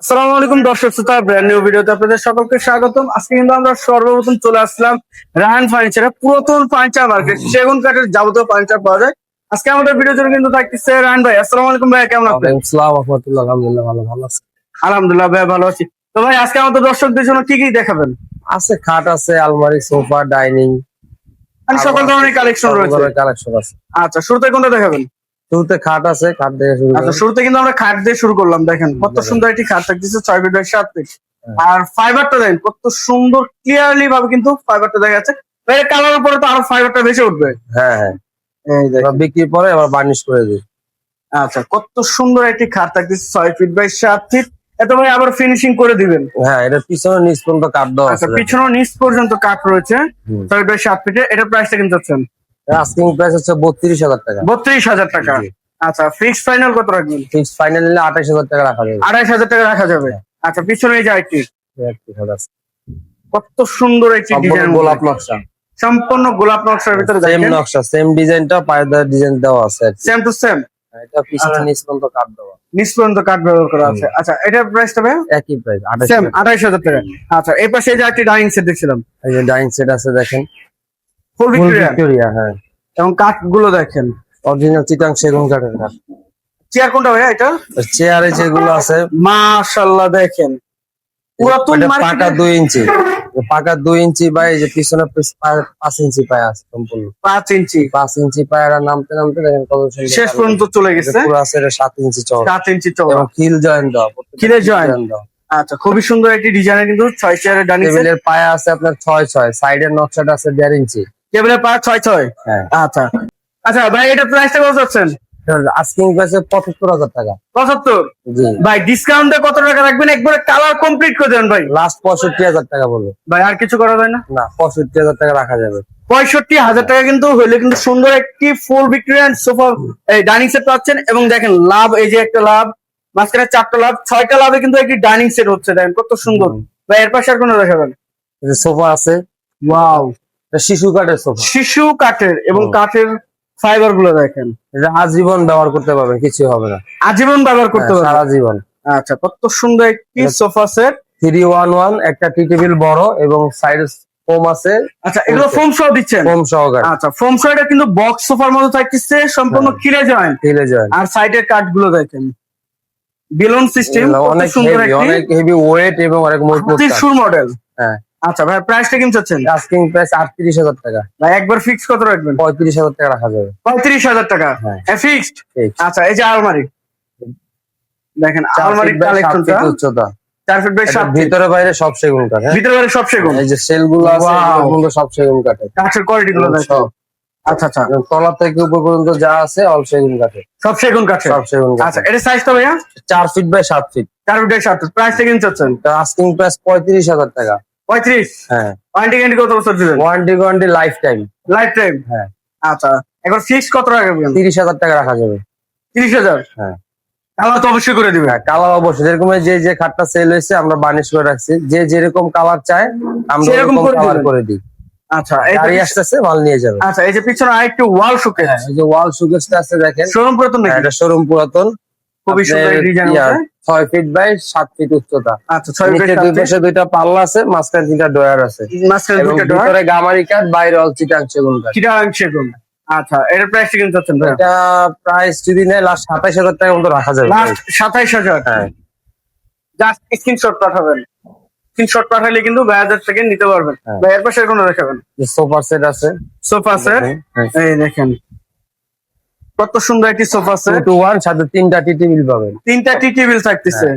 আসসালামু আলাইকুম দর্শক শ্রোতা, ব্র্যান্ড নিউ ভিডিওতে আপনাদের সকলকে স্বাগতম। আজকে কিন্তু আমরা সর্বপ্রথম চলে আসলাম রায়হান ফার্নিচারে, পুরাতন ফার্নিচার মার্কেট, সেগুন কাঠের যাবতীয় ফার্নিচার পাওয়া যায়। আজকে আমাদের ভিডিও জন্য কিন্তু থাকতেছে রায়হান ভাই। আসসালামু আলাইকুম ভাই, কেমন আছেন? আসসালামু আলাইকুম আলহামদুলিল্লাহ ভালো আছি। আলহামদুলিল্লাহ ভাই, ভালো আছি। তো ভাই আজকে আমাদের দর্শকদের জন্য কি কি দেখাবেন? আছে খাট আছে, আলমারি, সোফা, ডাইনিং, মানে সকল ধরনের কালেকশন রয়েছে। কালেকশন আছে। আচ্ছা, শুরুতে কোনটা দেখাবেন? শুরুতে খাট আছে, খাট দেখে শুরু আচ্ছা, করি। শুরুতে কিন্তু আমরা খাট দিয়ে শুরু করলাম। দেখেন কত সুন্দর একটি খাট থাকতেছে, 6 ফিট বাই 7 ফিট। আর ফাইবারটা দেখেন কত সুন্দর, ক্লিয়ারলি ভাবে কিন্তু ফাইবারটা দেখা যাচ্ছে। এর কালার উপরে তো আরো ফাইবারটা বেশি উঠবে। হ্যাঁ হ্যাঁ, এই দেখেন। এবার বিক্রির পরে আবার বার্নিশ করে দিই। আচ্ছা, কত সুন্দর একটি খাট থাকতেছে, 6 ফিট বাই 7 ফিট। এত ভাই আবার ফিনিশিং করে দিবেন। হ্যাঁ, এটা পিছনে নিচ পর্যন্ত কাঠ দেওয়া আচ্ছা, আছে। পিছনে নিচ পর্যন্ত কাঠ রয়েছে, 6 ফিট বাই 7 ফিটে। এটা প্রাইসটা কিন্তু হচ্ছেন আস্কিং প্রাইস হচ্ছে 32,000 টাকা। 32,000 টাকা। জি। আচ্ছা, ফিক্সড ফাইনাল কত রাখবেন? ফিক্সড ফাইনাল নিলে 28,000 টাকা রাখা যাবে। 28,000 টাকা রাখা যাবে। আচ্ছা, পিছনে এই যে আরেকটি, কত সুন্দর একটি সম্পূর্ণ ডিজাইন, গোলাপ নকশা, সম্পূর্ণ গোলাপ নকশার ভিতরে সেম দেখেন। নকশা, সেম ডিজাইনটা, পায়দার ডিজাইন দেওয়া আছে। সেম টু সেম, এটা পিছনে আচ্ছা। নিচ পর্যন্ত কাঠ দেওয়া, নিচ পর্যন্ত কাঠ ব্যবহার করা আছে। আচ্ছা, এটার প্রাইসটা ভাই একই প্রাইস সেম 28,000 টাকা। 28,000 টাকা। আচ্ছা, এই পাশে এই যে একটি ডাইনিং সেট দেখছিলাম, এই যে ডাইনিং সেট আছে দেখেন, ফুল ফুল ভিক্টোরিয়া, ভিক্টোরিয়া। হ্যাঁ, এবং কাঠগুলো দেখেন। অরিজিনাল চিটাং সেগুন কাঠের কাঠ। চেয়ার কোনটা ভাইয়া এটা? চেয়ারে যেগুলো আছে মাশাআল্লাহ, দেখেন পুরাতন ওটা মার্কেটে পাকা 2 ইঞ্চি, পাকা 2 ইঞ্চি বা এই যে পিছনে 5 ইঞ্চি পায়া আছে সম্পূর্ণ। 5 ইঞ্চি 5 ইঞ্চি পায়ারা নামতে নামতে দেখেন কত সুন্দর শেষ পর্যন্ত চলে গেছে। পুরো আছে। এটা 7 ইঞ্চি চওড়া 7 ইঞ্চি চওড়া, এবং খিল জয়েন্ট দেওয়া, খিলে joint। দেওয়া। আচ্ছা, খুবই সুন্দর একটি ডিজাইনের কিন্তু 6 চেয়ারের ডাইনিং সেট। টেবিলের পায়া আছে আপনার 6 সাইডের নকশাটা আছে 1.5 ইঞ্চি। টেবিলের পা 6 হ্যাঁ, আচ্ছা আচ্ছা ভাই, এটা প্রাইসটা কত যাচ্ছেন? আস্কিং প্রাইসে 75,000 টাকা। 75? জি, ভাই ডিসকাউন্টে কত টাকা রাখবেন? একবারে কালার কমপ্লিট করে দেন ভাই। লাস্ট 65,000 টাকা বলবো। ভাই আর কিছু করা যায় না? না, 65,000 টাকা রাখা যাবে। 65,000 টাকা কিন্তু হইলে কিন্তু সুন্দর একটি ফুল ভিক্টোরিয়ান সোফা এই ডাইনিং সেট পাচ্ছেন। এবং দেখেন লাভ, এই যে একটা লাভ, মাঝখানে 4টা লাভ, 6টা লাভে কিন্তু একটি ডাইনিং সেট হচ্ছে। দেখেন কত সুন্দর। ভাই এর পাশে আর কোনো দেখাবেন? এই যে সোফা আছে, ওয়াও, এটা শিশু কাঠের সোফা। শিশু কাঠের, এবং হুম। কাঠের ফাইবার গুলো দেখেন, এটা আজীবন ব্যবহার করতে পারবেন, কিছু হবে না। আজীবন ব্যবহার করতে হ্যাঁ, সারা পারবেন। জীবন। আচ্ছা, কত সুন্দর একটি সোফা সেট। 311 একটা টি টেবিল বড় এবং সাইডে ফোম আছে, আচ্ছা, এগুলো ফোম সহ দিচ্ছেন? ফোম সহকারে। আচ্ছা, ফোম সহ এটা কিন্তু বক্স সোফার মতো থাকতেছে, সম্পূর্ণ হ্যাঁ। খিলে জয়েন্ট। হিলে জয়েন্ট, আর সাইডের কাঠ গুলো দেখেন, বেলুন সিস্টেম, অনেক সুন্দর হেভি, একটি অনেক হেভি ওয়েট এবং অনেক মজবুত কাঠ। সুর মডেল। হ্যাঁ, আচ্ছা ভাই, প্রাইসটা কেমন চাচ্ছেন? আস্কিং প্রাইস 38,000 টাকা। ভাই একবার ফিক্স কত রাখবেন? 35,000 টাকা রাখা যাবে। 35,000 টাকা হ্যাঁ, ফিক্সড। ঠিক। আচ্ছা, এই যে আলমারি দেখেন, 4 আলমারির ফিট বাই 7 কালেকশনটা ফিট উচ্চতা, 4 ফিট বাই 7 ফিট, ভিতরে বাইরে সব সেগুন কাঠ। হ্যাঁ, ভিতরে বাইরে সব সেগুন। এই যে সেল গুলো আছে Wow. এগুলো কিন্তু সব সেগুন কাঠের। কাঠের কোয়ালিটি গুলো দেখেন। সব। আচ্ছা আচ্ছা, তলা থেকে উপর পর্যন্ত যা আছে অল সেগুন কাঠের। সব সেগুন কাঠের। সব সেগুন আচ্ছা, কাঠের। এটা সাইজটা ভাইয়া 4 feet by 7 feet. 4 feet by 7 feet. প্রাইসটা কেমন চাচ্ছেন? আস্কিং প্রাইস 35,000 টাকা। 35? হ্যাঁ, ওয়ারেন্টি গ্যারান্টি কত বছর দিবেন? Warranty life time. Life time? হ্যাঁ, আচ্ছা, একবার ফিক্স কত রাখবেন? 30,000 টাকা রাখা যাবে। 30,000? হ্যাঁ, তাহলে তো অবশ্যই করে দিবেন। হ্যাঁ, কালার অবশ্যই যেরকম যে যে খাটটা সেল হয়েছে আমরা বার্নিশ করে রাখছি, যে যেরকম কালার চায় আমরা সেরকম এরকম করে কালার দিবেন। করে দিই। আচ্ছা, এই গাড়ি আসতেছে, মাল নিয়ে যাবে। আচ্ছা, এই যে পিছনে আরেকটু ওয়াল শোকেস, হ্যাঁ, এই যে ওয়াল শোকেসটা আছে দেখেন, শোরুম পুরাতন হ্যাঁ, নাকি? এটা শোরুম পুরাতন। খুবই সুন্দর ডিজাইন আছে। 6 ফিট বাই 7 ফিট উচ্চতা। আচ্ছা, 6 ফিট নিচে 2 পাশে 2টা পাল্লা আছে, মাঝখানে 3টা ডয়ার আছে মাঝখানে এবং দুটো ডোর, ভিতরে গামারি কাঠ, বাইরে অল চিটাং সেগুন কাঠ। চিটাগাং সেগুন। আচ্ছা, এর প্রাইসটা কেমন চাচ্ছেন ভাই? এটা প্রাইস যদি নেয় লাস্ট 27,000 টাকার মতো রাখা যাবে। লাস্ট 27,000। হ্যাঁ, জাস্ট স্ক্রিনশট পাঠাবেন, স্ক্রিনশট পাঠালে কিন্তু 2,000 থেকে নিতে পারবেন। হ্যাঁ। ভাই এর পাশে আর কোনো দেখাবেন? যে সোফা সেট আছে, সোফা সেট, হ্যাঁ, এই দেখেন কত সুন্দর একটি সোফা 2 সেট। to 1 সাথে 3টা টি টেবিল পাবেন। 3টা টি টেবিল থাকতেছে।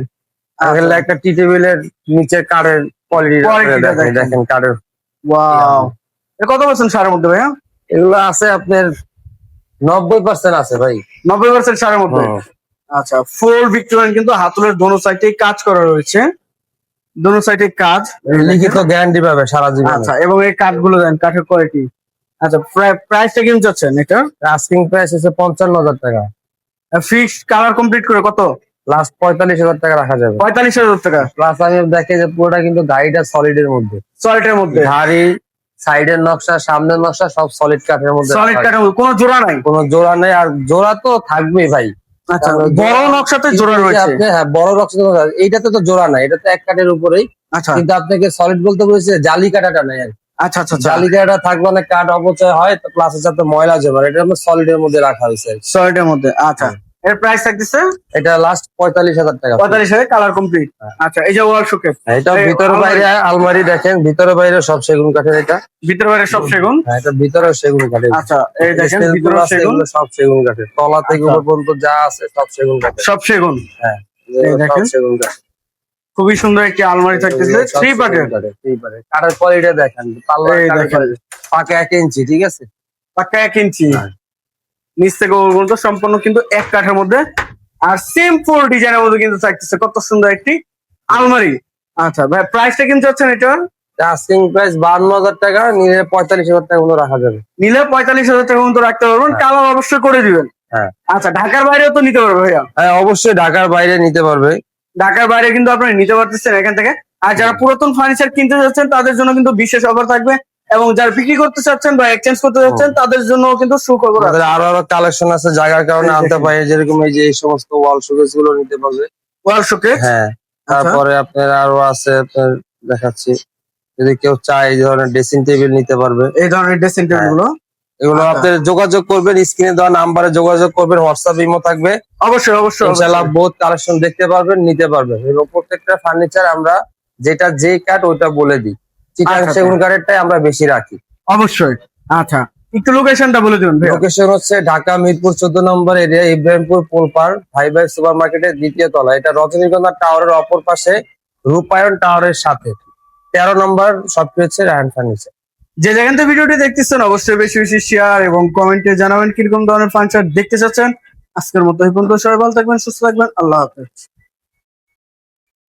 আসলে একটা টি টেবিলের নিচে কাঠের Quality টা দেখেন। দেখেন কাঠের। ওয়াও, এটা কত পার্সেন্ট সারের মধ্যে ভাইয়া? এগুলো আছে আপনার 90% আছে ভাই। 90% সারের মধ্যে। হুম। আচ্ছা, ফুল ভিক্টোরিয়ান কিন্তু হাতলের দোনো সাইডে কাজ করা রয়েছে, দোনো সাইডে কাজ। লিখিত গ্যারান্টি পাবে সারা জীবন। আচ্ছা, এবং এই কাঠগুলো দেন, কাঠের কোয়ালিটি। আচ্ছা, প্রাইসটা কেমন চাচ্ছেন এটা? আস্কিং প্রাইস হচ্ছে 55,000 টাকা। ফিক্সড কালার কমপ্লিট করে কত? লাস্ট 45,000 টাকা রাখা যাবে। 45,000 টাকা। প্লাস আমি দেখে যে পুরোটা কিন্তু গাড়িটা সলিড এর মধ্যে, সলিডের মধ্যে, গাড়ি সাইডের নকশা, সামনের নকশা সব সলিড কাঠের মধ্যে। সলিড কাঠের মধ্যে, কোনো জোড়া নাই। কোনো জোড়া নেই, আর জোড়া তো থাকবেই ভাই। আচ্ছা, কারণ বড় নকশাতে জোড়া কিন্তু রয়েছে। আপনি হ্যাঁ বড় নকশা এইটাতে তো জোড়া নাই, এটা তো এক কাঠের উপরেই। আচ্ছা কিন্তু আপনাকে সলিড বলতে বলেছে জালি কাটাটা নাই আর কি। আচ্ছা আচ্ছা আচ্ছা, জালি কাটাটা থাকবে না, কাঠ অপচয় হয়, তো প্লাসের সাথে ময়লা জমা, এটা আমরা সলিডের মধ্যে রাখা হয়েছে আর কি। সলিডের মধ্যে। আচ্ছা, এর প্রাইস থাকতেছে এটা লাস্ট 45,000 টাকা। 45,000, কালার কমপ্লিট। হ্যাঁ। আচ্ছা, এই যে ওয়াল শোকেস, এটা এই ভিতরে বাইরে আলমারি দেখেন, ভিতরে বাইরে সব সেগুন কাঠের এটা। ভিতরে বাইরে সব সেগুন। হ্যাঁ, এটা ভিতরে সেগুন কাঠের। আচ্ছা, এই দেখেন স্পেস ভিতরে গুলো আছে, সেগুন, এগুলো সব সেগুন কাঠের, তলা থেকে আচ্ছা। উপর পর্যন্ত যা আছে সব সেগুন কাঠের। সব সেগুন। হ্যাঁ, এই সব দেখেন। সেগুন কাঠের। খুবই সুন্দর একটি আলমারি থাকতেছে, এগুলো সব 3 সেগুন পার্টের। কাঠের, 3 পার্টের। কাঠের কোয়ালিটি দেখেন, পাল্লার এই কাঠের দেখেন। quality। পাকা 1 ইঞ্চি, ঠিক আছে। পাক্কা 1 ইঞ্চি, হ্যাঁ। নিচ থেকে উপর পর্যন্ত সম্পূর্ণ কিন্তু এক কাঠের মধ্যে, আর সিম্পল ডিজাইনের মধ্যে কিন্তু থাকতেছে কত সুন্দর একটি আলমারি। আচ্ছা ভাই, প্রাইসটা কিন্তু হচ্ছেন এটা আস্কিং প্রাইস 52,000 টাকা, নিলে 45,000 টাকা মতো রাখা যাবে। নিলে 45,000 টাকা মতো রাখতে পারবেন, হ্যাঁ। কালার অবশ্যই করে দিবেন। হ্যাঁ আচ্ছা, ঢাকার বাইরেও তো নিতে পারবে ভাইয়া? হ্যাঁ, অবশ্যই ঢাকার বাইরে নিতে পারবে। ঢাকার বাইরে কিন্তু আপনারা নিতে পারতেছেন এখান থেকে। আর যারা পুরাতন ফার্নিচার কিনতে যাচ্ছেন তাদের জন্য কিন্তু বিশেষ অফার থাকবে, এবং যারা বিক্রি করতে চাচ্ছেন বা এক্সচেঞ্জ করতে যাচ্ছেন তাদের জন্য কিন্তু সুখবর আছে। আমাদের আরো কালেকশন আছে, জায়গার কারণে এই আনতে দেখেন। পারি, যেরকম এই যে এই সমস্ত ওয়াল শোকেস গুলো নিতে পারবে। ওয়াল শোকেস। হ্যাঁ, তারপরে আপনার আরো আছে, আপনার দেখাচ্ছি, যদি কেউ চায় এই ধরনের ড্রেসিং টেবিল নিতে পারবে। এই ধরনের ড্রেসিং টেবিল গুলো এগুলো আচ্ছা। আপনার যোগাযোগ করবেন, স্ক্রিনে দেওয়া নাম্বারে যোগাযোগ করবেন, হোয়াটসঅ্যাপ ইমো থাকবে। অবশ্যই অবশ্যই ইনশাআল্লাহ অবশ্যই। বহুত কালেকশন দেখতে পারবেন, নিতে পারবেন। এবং প্রত্যেকটা ফার্নিচার আমরা যেটা যে কাঠ ওইটা বলে দিই, চিটাং আচ্ছা, সেগুন কাঠেরটাই আমরা বেশি রাখি। অবশ্যই। আচ্ছা, একটু লোকেশনটা বলে দিবেন ভাইয়া। লোকেশন হচ্ছে ঢাকা মিরপুর 14 নম্বর এরিয়া, ইব্রাহিমপুর পোলপার, ভাই ভাই সুপার মার্কেটের 2য় তলা। এটা রজনীগন্ধা টাওয়ারের অপর পাশে, রূপায়ণ টাওয়ারের সাথে 13 নম্বর শপটি হচ্ছে রায়হান ফার্নিচার। যে যেখান থেকে ভিডিওটি দেখতেছেন অবশ্যই বেশি বেশি শেয়ার এবং কমেন্টে জানাবেন কিরকম ধরনের ফার্নিচার দেখতে চাচ্ছেন। আজকের মতো এই পর্যন্ত, সবাই ভালো থাকবেন, সুস্থ থাকবেন, আল্লাহ হাফেজ।